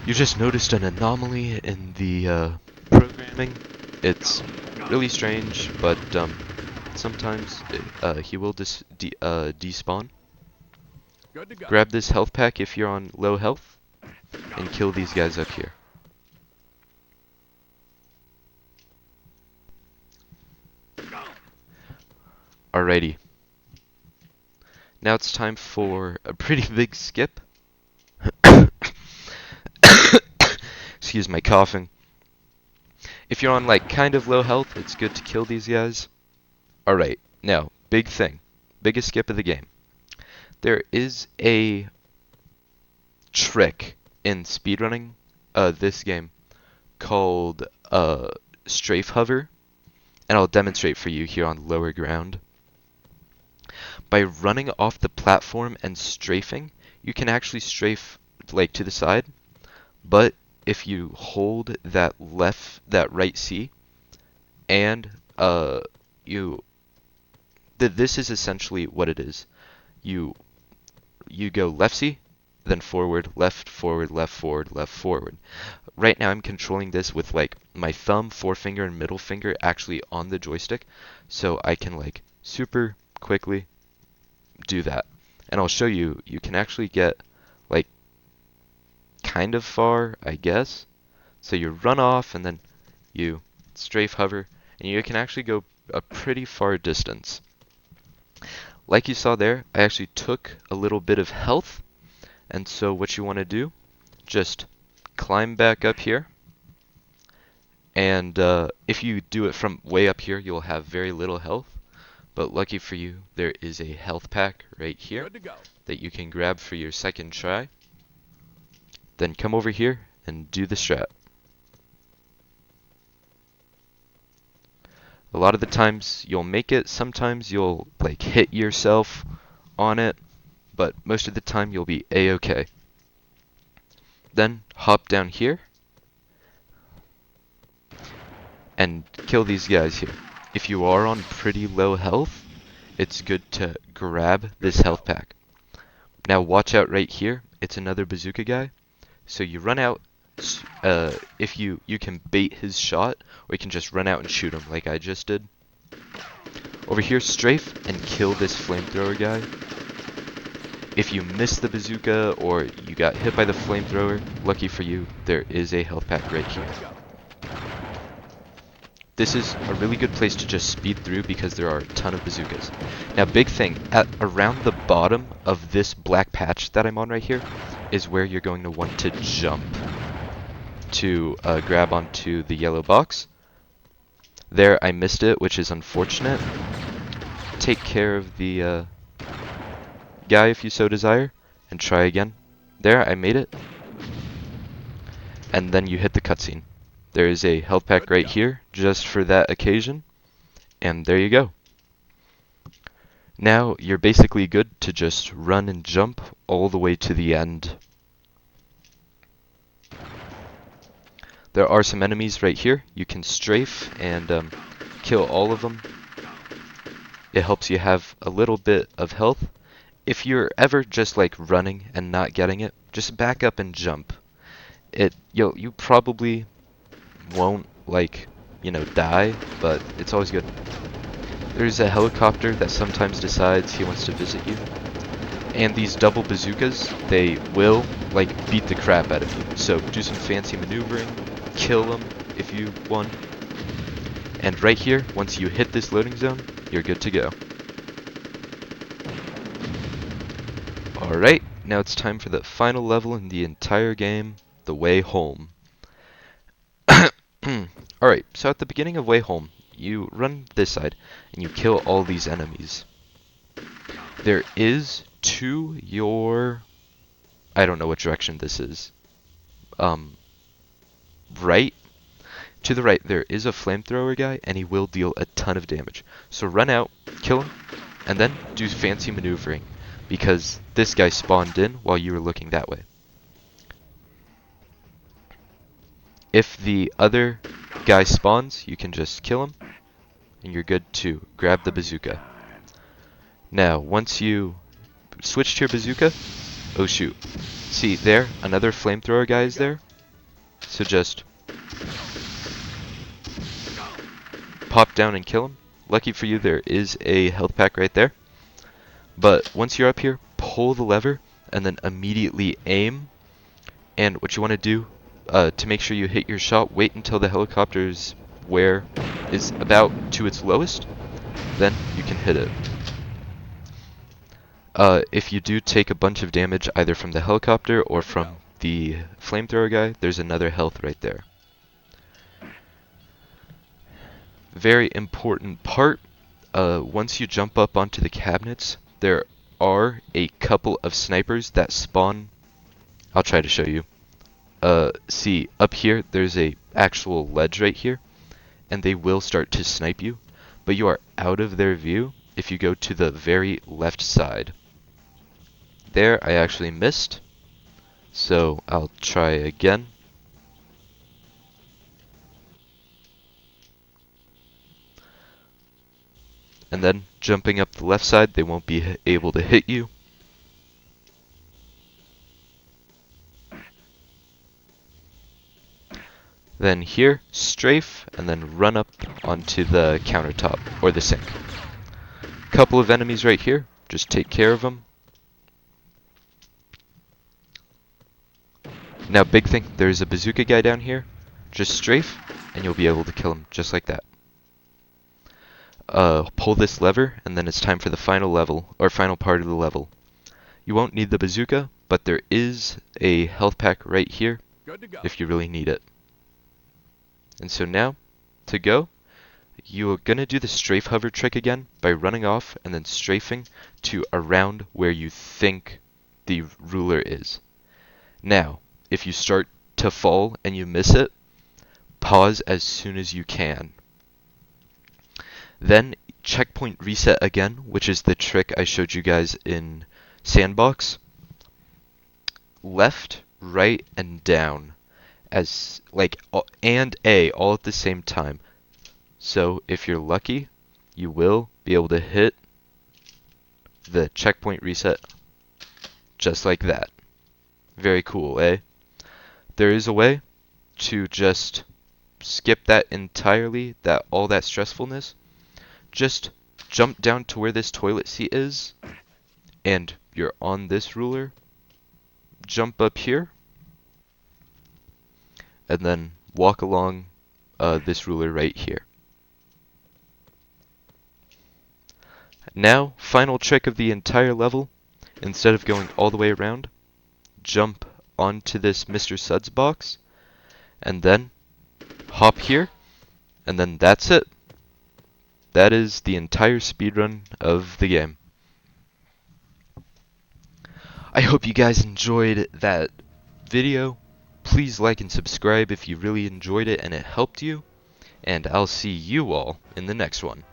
You just noticed an anomaly in the programming. It's really strange, but sometimes he will despawn. Grab this health pack if you're on low health, and kill these guys up here. Alrighty. Now it's time for a pretty big skip. Excuse my coughing. If you're on like kind of low health, it's good to kill these guys. Alright, now, big thing. Biggest skip of the game. There is a trick in speedrunning this game called strafe hover, and I'll demonstrate for you here on lower ground. By running off the platform and strafing, you can actually strafe like to the side, but if you hold that right C, and this is essentially what it is. You go left C, then forward, left, forward, left, forward, left, forward. Right now I'm controlling this with like my thumb, forefinger, and middle finger actually on the joystick, so I can like super quickly do that. And I'll show you, you can actually get like kind of far, I guess. So you run off and then you strafe hover, and you can actually go a pretty far distance. Like you saw there, I actually took a little bit of health, and so what you want to do, just climb back up here, and if you do it from way up here, you'll have very little health, but lucky for you, there is a health pack right here that you can grab for your second try. Then come over here and do the strat. A lot of the times you'll make it, sometimes you'll like hit yourself on it, but most of the time you'll be a-okay. Then hop down here and kill these guys here. If you are on pretty low health, it's good to grab this health pack. Now watch out right here, it's another bazooka guy. So you run out, if you can bait his shot, or you can just run out and shoot him like I just did. Over here, strafe and kill this flamethrower guy. If you miss the bazooka or you got hit by the flamethrower, lucky for you, there is a health pack right here. This is a really good place to just speed through because there are a ton of bazookas. Now, big thing, at around the bottom of this black patch that I'm on right here is where you're going to want to jump to grab onto the yellow box. There, I missed it, which is unfortunate. Take care of the guy if you so desire, and try again. There, I made it. And then you hit the cutscene. There is a health pack right here, just for that occasion. And there you go. Now, you're basically good to just run and jump all the way to the end. There are some enemies right here. You can strafe and kill all of them. It helps you have a little bit of health. If you're ever just like running and not getting it, just back up and jump. You probably won't like, die, but it's always good. There's a helicopter that sometimes decides he wants to visit you. And these double bazookas, they will like beat the crap out of you. So do some fancy maneuvering, kill them if you want. And right here, once you hit this loading zone, you're good to go. Alright, now it's time for the final level in the entire game, the way home. Alright, so at the beginning of Way Home, you run this side, and you kill all these enemies. There is to your... I don't know what direction this is. Right? To the right, there is a flamethrower guy, and he will deal a ton of damage. So run out, kill him, and then do fancy maneuvering, because this guy spawned in while you were looking that way. If the other guy spawns, you can just kill him, and you're good to grab the bazooka. Now, once you switch to your bazooka, oh shoot. See, there, another flamethrower guy is there. So just pop down and kill him. Lucky for you, there is a health pack right there. But once you're up here, pull the lever, and then immediately aim. And what you want to do, to make sure you hit your shot, wait until the helicopter is about to its lowest, then you can hit it. If you do take a bunch of damage either from the helicopter or from the flamethrower guy, there's another health right there. Very important part, Once you jump up onto the cabinets, there are a couple of snipers that spawn. I'll try to show you. See, up here, there's a actual ledge right here, and they will start to snipe you, but you are out of their view if you go to the very left side. There, I actually missed, so I'll try again. And then, jumping up the left side, they won't be able to hit you. Then here, strafe, and then run up onto the countertop, or the sink. Couple of enemies right here, just take care of them. Now, big thing, there's a bazooka guy down here. Just strafe, and you'll be able to kill him just like that. Pull this lever, and then it's time for the final level, or final part of the level. You won't need the bazooka, but there is a health pack right here Good to go. if you really need it. And so now, to go, you are gonna do the strafe hover trick again by running off and then strafing to around where you think the ruler is. Now, if you start to fall and you miss it, pause as soon as you can. Then checkpoint reset again, which is the trick I showed you guys in Sandbox. Left, right, and down, as like and A all at the same time. So if you're lucky, you will be able to hit the checkpoint reset just like that. Very cool, eh? There is a way to just skip that entirely, all that stressfulness. Just jump down to where this toilet seat is, and you're on this ruler. Jump up here, and then walk along this ruler right here. Now, final trick of the entire level, instead of going all the way around, jump onto this Mr. Suds box, and then hop here, and then that's it. That is the entire speedrun of the game. I hope you guys enjoyed that video. Please like and subscribe if you really enjoyed it and it helped you, and I'll see you all in the next one.